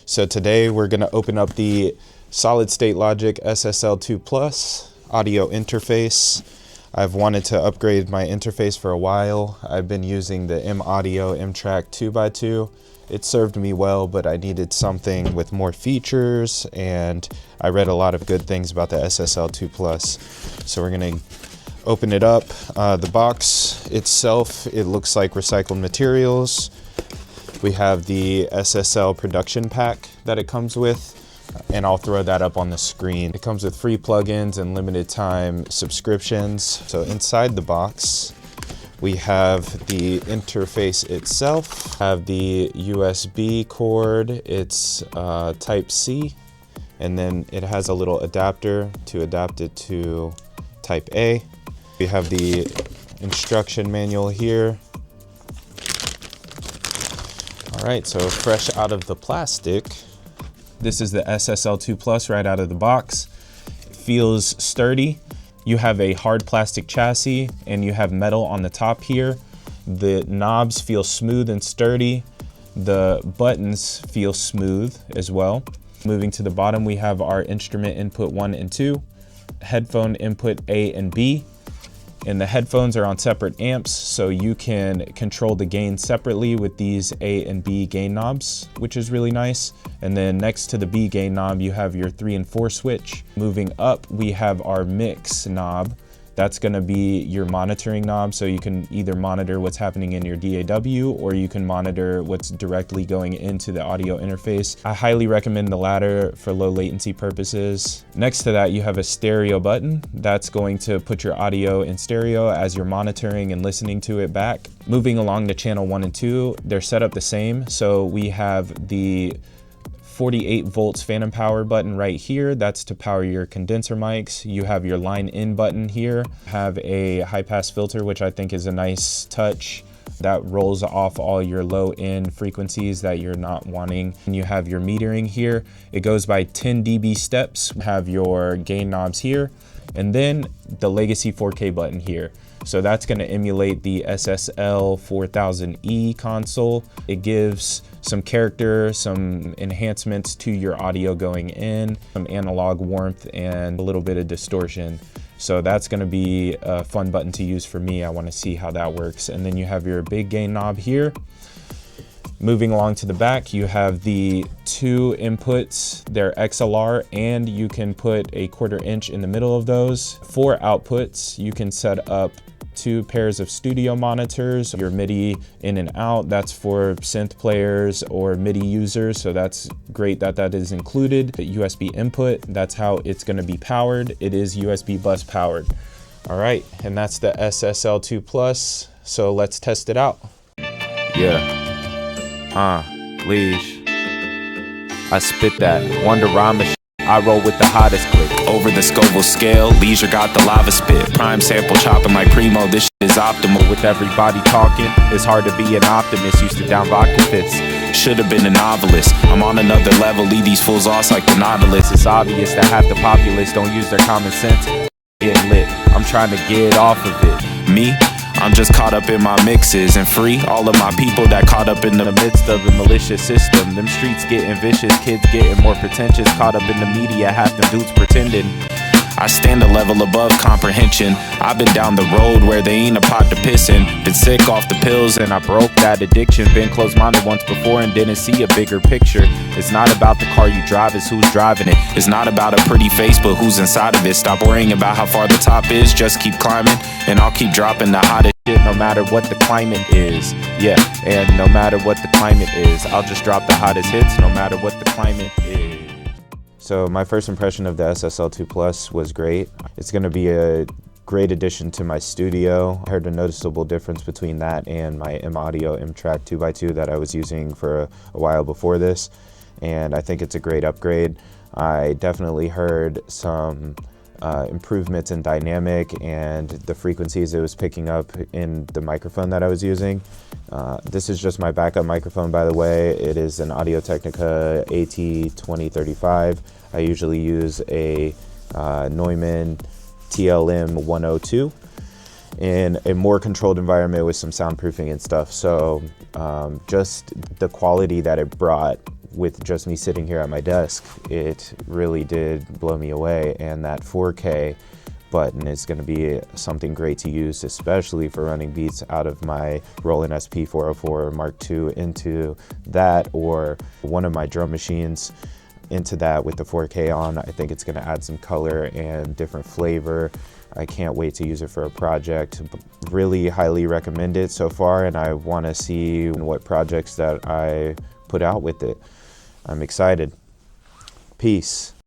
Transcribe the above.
So today we're going to open up the Solid State Logic SSL 2 Plus audio interface. I've wanted to upgrade my interface for a while. I've been using the M-Audio M-Track 2x2. It served me well, but I needed something with more features, and I read a lot of good things about the SSL 2 Plus. So we're going to open it up. The box itself, it looks like recycled materials. We have the SSL production pack that it comes with, and I'll throw that up on the screen. It comes with free plugins and limited time subscriptions. So inside the box, we have the interface itself, have the USB cord, it's type C, and then it has a little adapter to adapt it to type A. We have the instruction manual here. All right, so fresh out of the plastic, this is the SSL 2 Plus right out of the box. It feels sturdy. You have a hard plastic chassis and you have metal on the top here. The knobs feel smooth and sturdy. The buttons feel smooth as well. Moving to the bottom, we have our instrument input 1 and 2, headphone input A and B. And the headphones are on separate amps, so you can control the gain separately with these A and B gain knobs, which is really nice. And then next to the B gain knob, you have your 3 and 4 switch. Moving up, we have our mix knob. That's gonna be your monitoring knob, so you can either monitor what's happening in your DAW, or you can monitor what's directly going into the audio interface. I highly recommend the latter for low latency purposes. Next to that, you have a stereo button. That's going to put your audio in stereo as you're monitoring and listening to it back. Moving along to channel 1 and 2, they're set up the same. So we have the 48 volts phantom power button right here. That's to power your condenser mics. You have your line in button here. Have a high pass filter, which I think is a nice touch. That rolls off all your low end frequencies that you're not wanting. And you have your metering here. It goes by 10 dB steps. Have your gain knobs here. And then the legacy 4K button here. So that's going to emulate the SSL 4000E console. It gives some character, some enhancements to your audio going in, some analog warmth and a little bit of distortion. So that's going to be a fun button to use for me. I want to see how that works. And then you have your big gain knob here. Moving along to the back, you have the 2 inputs. They're XLR, and you can put a 1/4 inch in the middle of those. 4 outputs. You can set up 2 pairs of studio monitors, your MIDI in and out. That's for synth players or MIDI users, so that's great that that is included. The USB input, that's how it's going to be powered. It is USB bus powered. All right, and that's the SSL 2 Plus. So let's test it out. Yeah. Leash. I spit that Wonderama shit. I roll with the hottest click. Over the Scoville scale, Leisure got the lava spit. Prime sample chopping like Primo, this shit is optimal. With everybody talking, it's hard to be an optimist. Used to down vodka fits. Should've been a novelist. I'm on another level, lead these fools off like the Nautilus. It's obvious that half the populace don't use their common sense. Getting lit, I'm trying to get off of it. Me? I'm just caught up in my mixes and free all of my people that caught up in the midst of the malicious system. Them streets getting vicious, kids getting more pretentious, caught up in the media, half them dudes pretending. I stand a level above comprehension. I've been down the road where they ain't a pot to piss in. Been sick off the pills and I broke that addiction. Been closed-minded once before and didn't see a bigger picture. It's not about the car you drive, it's who's driving it. It's not about a pretty face, but who's inside of it. Stop worrying about how far the top is, just keep climbing. And I'll keep dropping the hottest shit no matter what the climate is. Yeah, and no matter what the climate is, I'll just drop the hottest hits no matter what the climate is. So my first impression of the SSL 2 Plus was great. It's going to be a great addition to my studio. I heard a noticeable difference between that and my M-Audio M-Track 2x2 that I was using for a while before this, and I think it's a great upgrade. I definitely heard some improvements in dynamic and the frequencies it was picking up in the microphone that I was using. This is just my backup microphone, by the way. It is an Audio-Technica AT2035. I usually use a Neumann TLM 102. in a more controlled environment with some soundproofing and stuff. So just the quality that it brought with just me sitting here at my desk, it really did blow me away. And that 4K button is going to be something great to use, especially for running beats out of my Roland SP404 Mark II into that, or one of my drum machines into that with the 4K on. I think it's going to add some color and different flavor. I can't wait to use it for a project. Really highly recommend it so far, and I want to see what projects that I put out with it. I'm excited. Peace.